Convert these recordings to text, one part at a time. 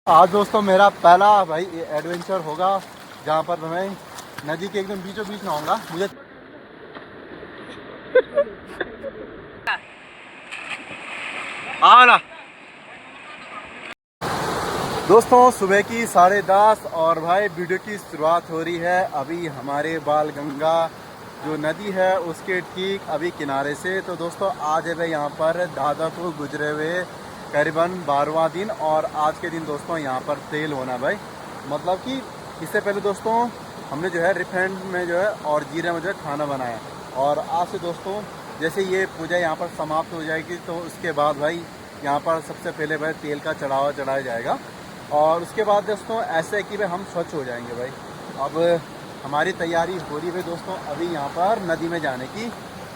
आज दोस्तों मेरा पहला भाई एडवेंचर होगा जहाँ पर मैं नदी के एकदम बीचों बीच नहाऊंगा। मुझे आला दोस्तों सुबह की 10:30 और भाई वीडियो की शुरुआत हो रही है अभी हमारे बाल गंगा जो नदी है उसके ठीक अभी किनारे से। तो दोस्तों आज है भाई यहाँ पर दादा को गुजरे हुए करीबन 12वां दिन और आज के दिन दोस्तों यहाँ पर तेल होना भाई। मतलब कि इससे पहले दोस्तों हमने जो है रिफाइंड में जो है और जीरे में जो है खाना बनाया और आज से दोस्तों जैसे ये पूजा यहाँ पर समाप्त हो जाएगी तो उसके बाद भाई यहाँ पर सबसे पहले भाई तेल का चढ़ावा चढ़ाया जाएगा और उसके बाद दोस्तों ऐसे है कि भाई हम स्वच्छ हो जाएंगे भाई। अब हमारी तैयारी हो रही है दोस्तों अभी यहाँ पर नदी में जाने की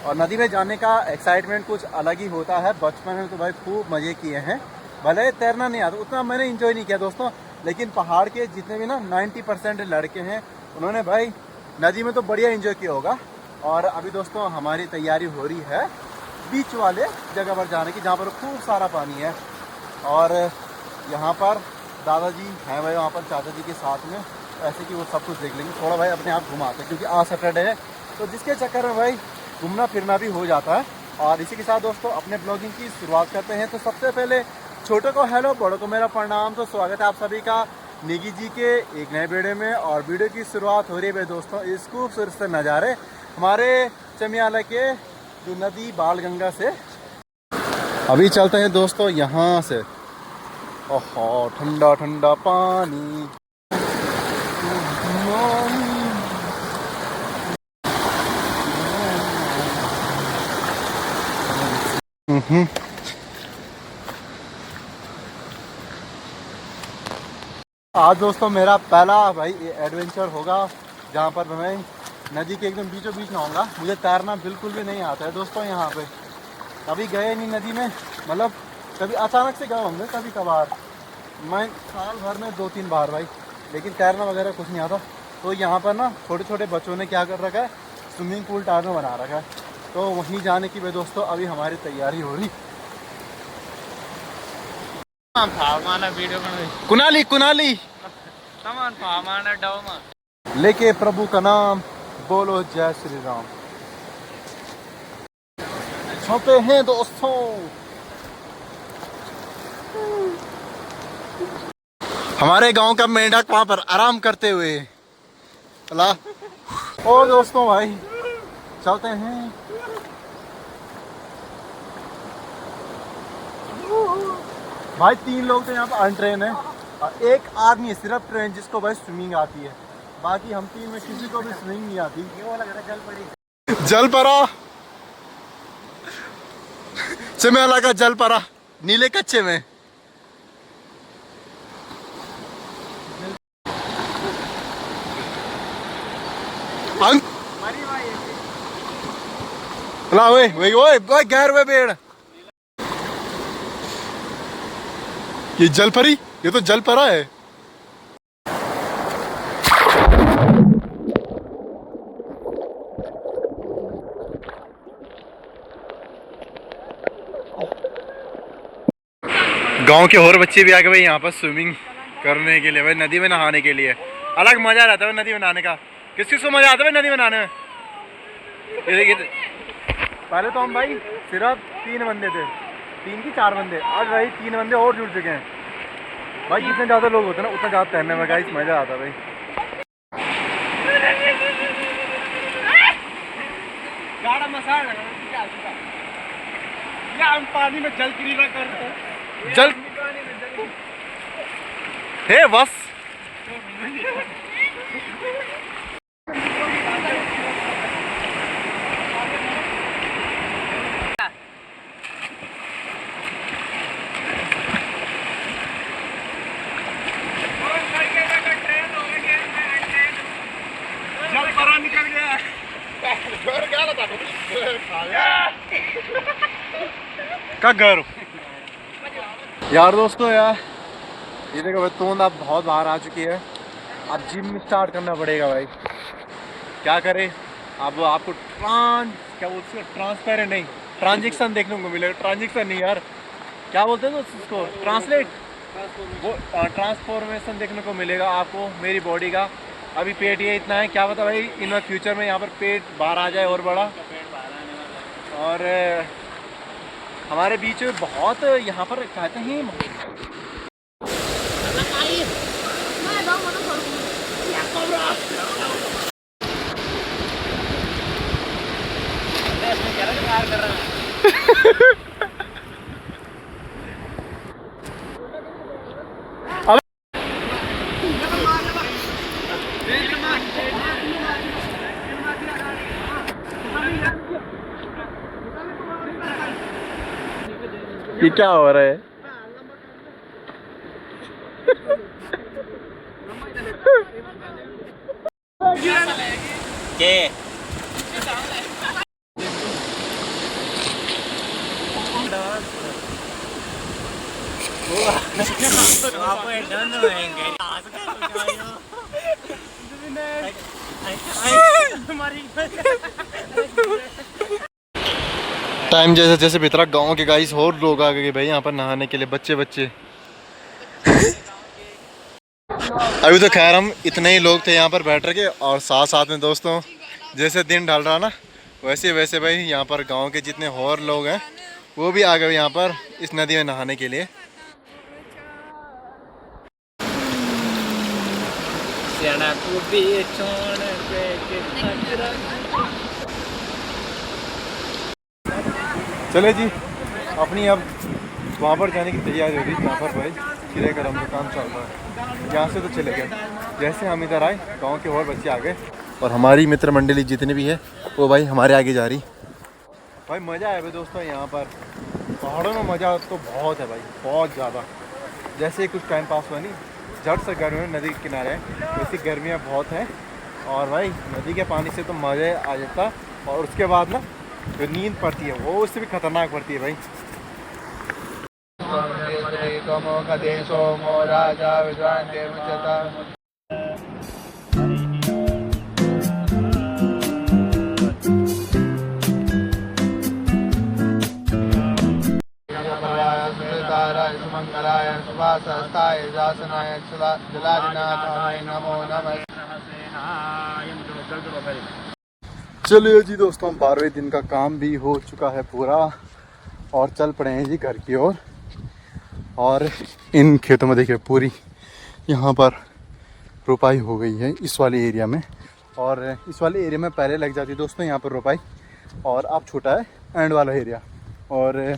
और नदी में जाने का एक्साइटमेंट कुछ अलग ही होता है। बचपन में तो भाई खूब मज़े किए हैं, भले तैरना नहीं आता उतना मैंने इंजॉय नहीं किया दोस्तों, लेकिन पहाड़ के जितने भी ना 90% लड़के हैं उन्होंने भाई नदी में तो बढ़िया इंजॉय किया होगा। और अभी दोस्तों हमारी तैयारी हो रही है बीच वाले जगह पर जाने की जहाँ पर खूब सारा पानी है और यहाँ पर दादाजी हैं भाई वहाँ पर चाचा जी के साथ में, ऐसे कि वो सब कुछ देख लेंगे। थोड़ा भाई अपने आप घुमाते हैं क्योंकि आज सैटरडे है तो जिसके चक्कर में भाई घूमना फिरना भी हो जाता है। और इसी के साथ दोस्तों अपने ब्लॉगिंग की शुरुआत करते हैं। तो सबसे पहले छोटों को हेलो, बड़ों को मेरा प्रणाम। तो स्वागत है आप सभी का निगी जी के एक नए वीडियो में और वीडियो की शुरुआत हो रही है दोस्तों इस खूबसूरत से नज़ारे हमारे चमियाला के जो नदी बाल गंगा से। अभी चलते हैं दोस्तों यहाँ से। ओहो ठंडा ठंडा पानी आज दोस्तों मेरा पहला भाई एडवेंचर होगा जहाँ पर मैं नदी के एकदम बीचों बीच नहाऊंगा। मुझे तैरना बिल्कुल भी नहीं आता है दोस्तों, यहाँ पे कभी गए नहीं नदी में, मतलब कभी अचानक से गए होंगे कभी कभार, मैं साल भर में 2-3 बार भाई, लेकिन तैरना वगैरह कुछ नहीं आता। तो यहाँ पर ना छोटे छोटे बच्चों ने क्या कर रखा है, स्विमिंग पूल टाइप में बना रखा है, तो वहीं जाने की भाई दोस्तों अभी हमारी तैयारी हो रही। कुनाली कुनाली लेके प्रभु का नाम बोलो जय श्री राम। चलते हैं दोस्तों। हमारे गांव का मेंढक वहां पर आराम करते हुए अल्लाह। और दोस्तों भाई चलते हैं। भाई 3 लोग तो यहाँ पर अनट्रेन है और एक आदमी है सिर्फ ट्रेन जिसको भाई स्विमिंग आती है, बाकी हम 3 में किसी को भी स्विमिंग नहीं आती। जल परा चमेला का जल परा नीले कच्चे में। ओए गैर वे पेड़ ये जल परी, ये तो जल परा है। गांव के और बच्चे भी आ गए भाई यहाँ पर स्विमिंग करने के लिए, भाई नदी में नहाने के लिए। अलग मजा रहता है नदी में नहाने का। किस चीज़ को मजा आता है नदी में नहाने में? ये देखिए पहले तो हम भाई सिर्फ 3 बंदे थे, 3 की 4 बंदे, आज भाई 3 बंदे और जुड़ चुके हैं भाई। जितने ज़्यादा लोग होते हैं ना उतना ज़्यादा तैरने में गाइस मज़ा आता है भाई। हम पानी में जल क्रीड़ा कर रहे हैं, जल हे बस जल परा निकल गया। का घर यार दोस्तों यार ये देखो भाई तोंद अब बहुत बाहर आ चुकी है। अब जिम स्टार्ट करना पड़ेगा भाई, क्या करें। अब आपको क्या बोलते हैं ट्रांसपेरेंट नहीं ट्रांजेक्शन देखने को मिलेगा। ट्रांजेक्शन नहीं यार, क्या बोलते हैं उसको, ट्रांसलेट, वो ट्रांसफॉर्मेशन देखने को मिलेगा आपको मेरी बॉडी का। अभी पेट ये इतना है, क्या पता भाई इन फ्यूचर में यहाँ पर पेट बाहर आ जाए और बड़ा। और हमारे बीच में बहुत यहाँ पर कहते हैं ये क्या हो रहा है। के टाइम जैसे जैसे भीतर गांव के गाइस और लोग आ गए भाई यहाँ पर नहाने के लिए, बच्चे बच्चे। अभी तो खैर हम इतने ही लोग थे यहाँ पर बैठ के, और साथ साथ में दोस्तों जैसे दिन ढल रहा ना वैसे वैसे भाई यहाँ पर गांव के जितने और लोग हैं वो भी आ गए यहाँ पर इस नदी में नहाने के लिए। चले जी, अपनी अब वहाँ पर जाने की तैयारी हो रही है जहाँ पर भाई किराए का काम चल रहा है। यहाँ से तो चले गए, जैसे हम इधर आए गांव के और बच्चे आ गए, और हमारी मित्र मंडली जितनी भी है वो भाई हमारे आगे जा रही। भाई मज़ा आया भाई दोस्तों, यहाँ पर पहाड़ों में मज़ा तो बहुत है भाई, बहुत ज़्यादा। जैसे कुछ टाइम पास हुआ नहीं, झट से गर्मी में नदी के किनारे है, वैसी गर्मियाँ बहुत हैं। और भाई नदी के पानी से तो मज़ा आ जाता, और उसके बाद ना जो नींद पड़ती है वो उससे भी खतरनाक पड़ती है भाई। चलिए जी दोस्तों, 12वें दिन का काम भी हो चुका है पूरा, और चल पड़े हैं जी घर की ओर। और इन खेतों में देखिए पूरी यहाँ पर रोपाई हो गई है इस वाले एरिया में, और इस वाले एरिया में पहले लग जाती है दोस्तों यहाँ पर रोपाई, और अब छोटा है एंड वाला एरिया। और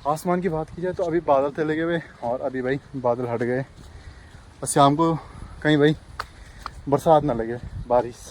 आसमान की बात की जाए तो अभी बादल थे लगे हुए, और अभी भाई बादल हट गए, और शाम को कहीं भाई बरसात ना लगे, बारिश।